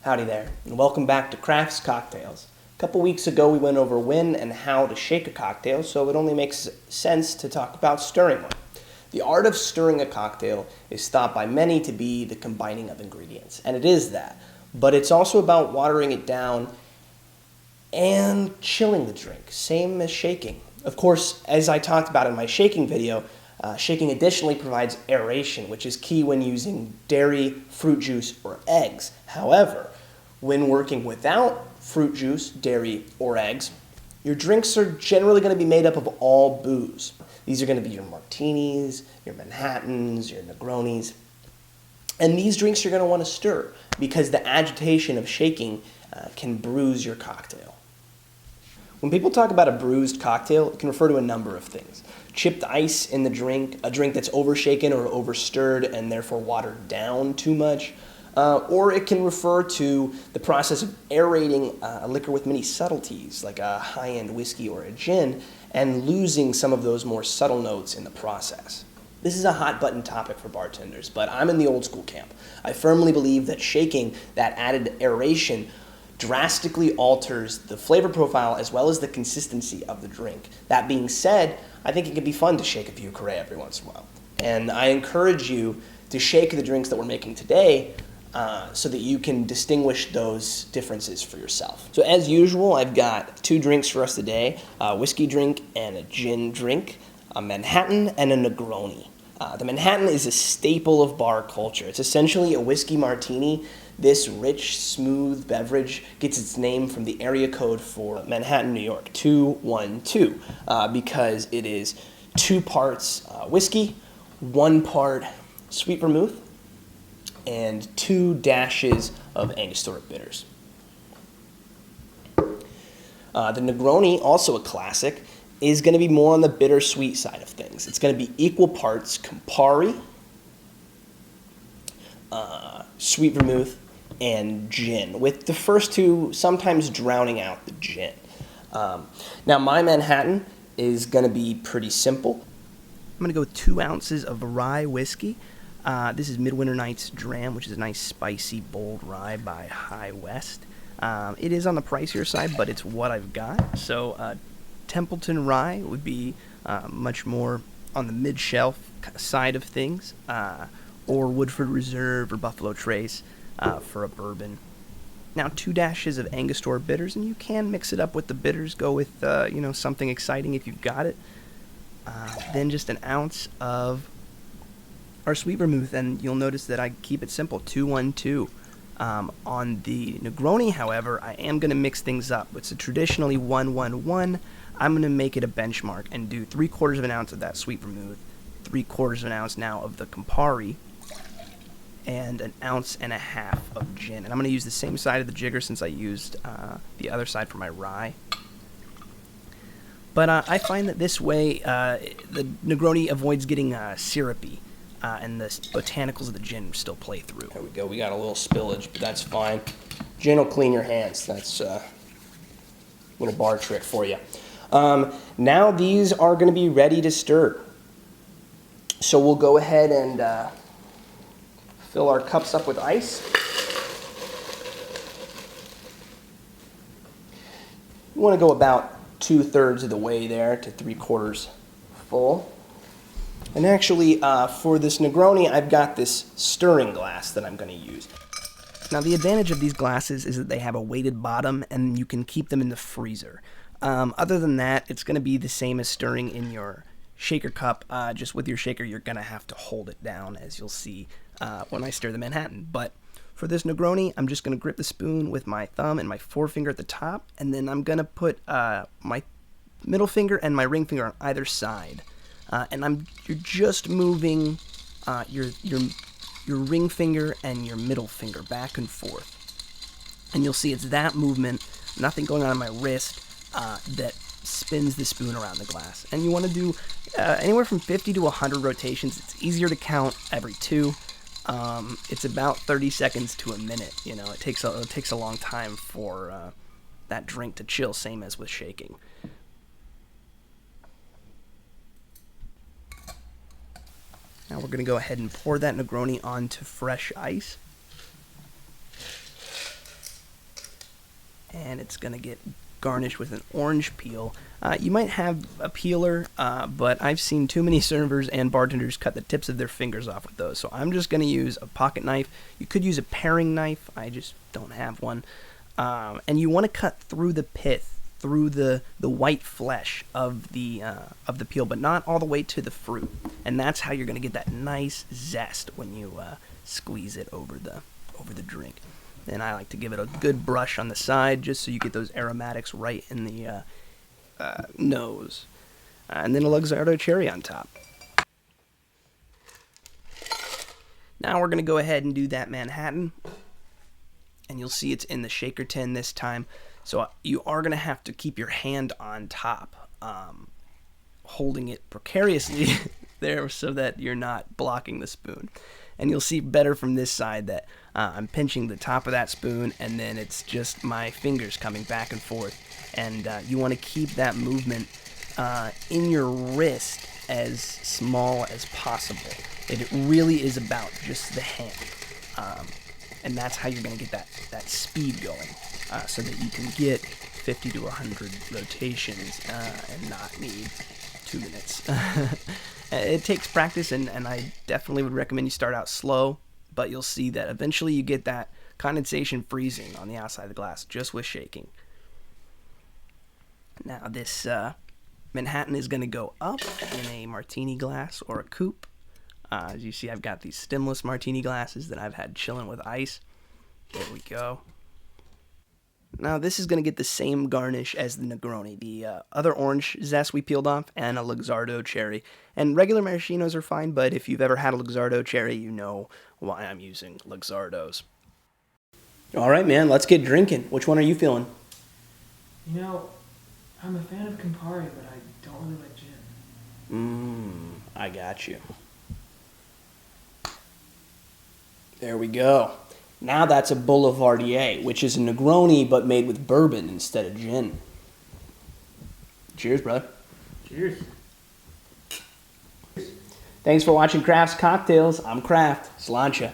Howdy there, and welcome back to Crafts Cocktails. A couple weeks ago we went over when and how to shake a cocktail, so it only makes sense to talk about stirring one. The art of stirring a cocktail is thought by many to be the combining of ingredients, and it is that. But it's also about watering it down and chilling the drink, same as shaking. Of course, as I talked about in my shaking video, shaking additionally provides aeration, which is key when using dairy, fruit juice, or eggs. However, when working without fruit juice, dairy, or eggs, your drinks are generally going to be made up of all booze. These are going to be your martinis, your Manhattans, your Negronis. And these drinks you're going to want to stir because the agitation of shaking can bruise your cocktail. When people talk about a bruised cocktail, it can refer to a number of things. Chipped ice in the drink, a drink that's overshaken or overstirred and therefore watered down too much, or it can refer to the process of aerating a liquor with many subtleties, like a high-end whiskey or a gin, and losing some of those more subtle notes in the process. This is a hot-button topic for bartenders, but I'm in the old-school camp. I firmly believe that shaking, that added aeration, drastically alters the flavor profile as well as the consistency of the drink. That being said, I think it can be fun to shake a Vieux Carré every once in a while. And I encourage you to shake the drinks that we're making today so that you can distinguish those differences for yourself. So as usual, I've got two drinks for us today, a whiskey drink and a gin drink, a Manhattan and a Negroni. The Manhattan is a staple of bar culture. It's essentially a whiskey martini. This rich, smooth beverage gets its name from the area code for Manhattan, New York, 212, because it is 2 parts whiskey, 1 part sweet vermouth, and 2 dashes of Angostura bitters. The Negroni, also a classic, is going to be more on the bittersweet side of things. It's going to be equal parts Campari, sweet vermouth, and gin, with the first two sometimes drowning out the gin. Now my Manhattan is going to be pretty simple. I'm going to go with 2 ounces of rye whiskey. This is Midwinter Night's Dram, which is a nice spicy bold rye by High West. It is on the pricier side, but it's what I've got. So Templeton Rye would be much more on the mid-shelf side of things, or Woodford Reserve or Buffalo Trace for a bourbon. Now 2 dashes of Angostura bitters, and you can mix it up with the bitters. Go with something exciting if you've got it. Then just an ounce of our sweet vermouth, and you'll notice that I keep it simple, 212. On the Negroni, however, I am going to mix things up. It's a traditionally 111. I'm going to make it a benchmark and do 3/4 of an ounce of that sweet vermouth, 3/4 of an ounce now of the Campari, and 1.5 ounces of gin. And I'm going to use the same side of the jigger since I used the other side for my rye. But I find that this way the Negroni avoids getting syrupy, and the botanicals of the gin still play through. There we go. We got a little spillage, but that's fine. Gin will clean your hands. That's a little bar trick for you. Now these are going to be ready to stir. So we'll go ahead and fill our cups up with ice. You want to go about 2/3 of the way there to 3/4 full. And actually, for this Negroni, I've got this stirring glass that I'm going to use. Now, the advantage of these glasses is that they have a weighted bottom, and you can keep them in the freezer. Other than that, it's going to be the same as stirring in your shaker cup. Just with your shaker, you're going to have to hold it down, as you'll see when I stir the Manhattan. But for this Negroni, I'm just going to grip the spoon with my thumb and my forefinger at the top, and then I'm going to put my middle finger and my ring finger on either side. And you're just moving your ring finger and your middle finger back and forth. And you'll see it's that movement, nothing going on in my wrist, that spins the spoon around the glass. And you want to do anywhere from 50 to 100 rotations. It's easier to count every 2. It's about 30 seconds to a minute. It takes a long time for that drink to chill, same as with shaking. Now we're going to go ahead and pour that Negroni onto fresh ice. and it's going to get garnished with an orange peel. You might have a peeler, but I've seen too many servers and bartenders cut the tips of their fingers off with those, so I'm just going to use a pocket knife. You could use a paring knife. I just don't have one. And you want to cut through the pith, through the white flesh of the peel, but not all the way to the fruit. And that's how you're going to get that nice zest when you squeeze it over the drink. And I like to give it a good brush on the side just so you get those aromatics right in the nose. And then a Luxardo cherry on top. Now we're going to go ahead and do that Manhattan. And you'll see it's in the shaker tin this time. So you are going to have to keep your hand on top, holding it precariously there so that you're not blocking the spoon. And you'll see better from this side that I'm pinching the top of that spoon, and then it's just my fingers coming back and forth. And you want to keep that movement in your wrist as small as possible. It really is about just the hand. And that's how you're going to get that speed going, so that you can get 50 to 100 rotations and not need 2 minutes. It takes practice, and I definitely would recommend you start out slow, but you'll see that eventually you get that condensation freezing on the outside of the glass just with shaking. Now this Manhattan is going to go up in a martini glass or a coupe. As you see, I've got these stemless martini glasses that I've had chilling with ice. There we go. Now this is going to get the same garnish as the Negroni, the other orange zest we peeled off, and a Luxardo cherry. And regular maraschinos are fine, but if you've ever had a Luxardo cherry, you know why I'm using Luxardos. All right, man, let's get drinking. Which one are you feeling? You know, I'm a fan of Campari, but I don't really like gin. I got you. There we go. Now that's a Boulevardier, which is a Negroni but made with bourbon instead of gin. Cheers, brother. Cheers. Thanks for watching Craft's Cocktails. I'm Craft. Sláinte.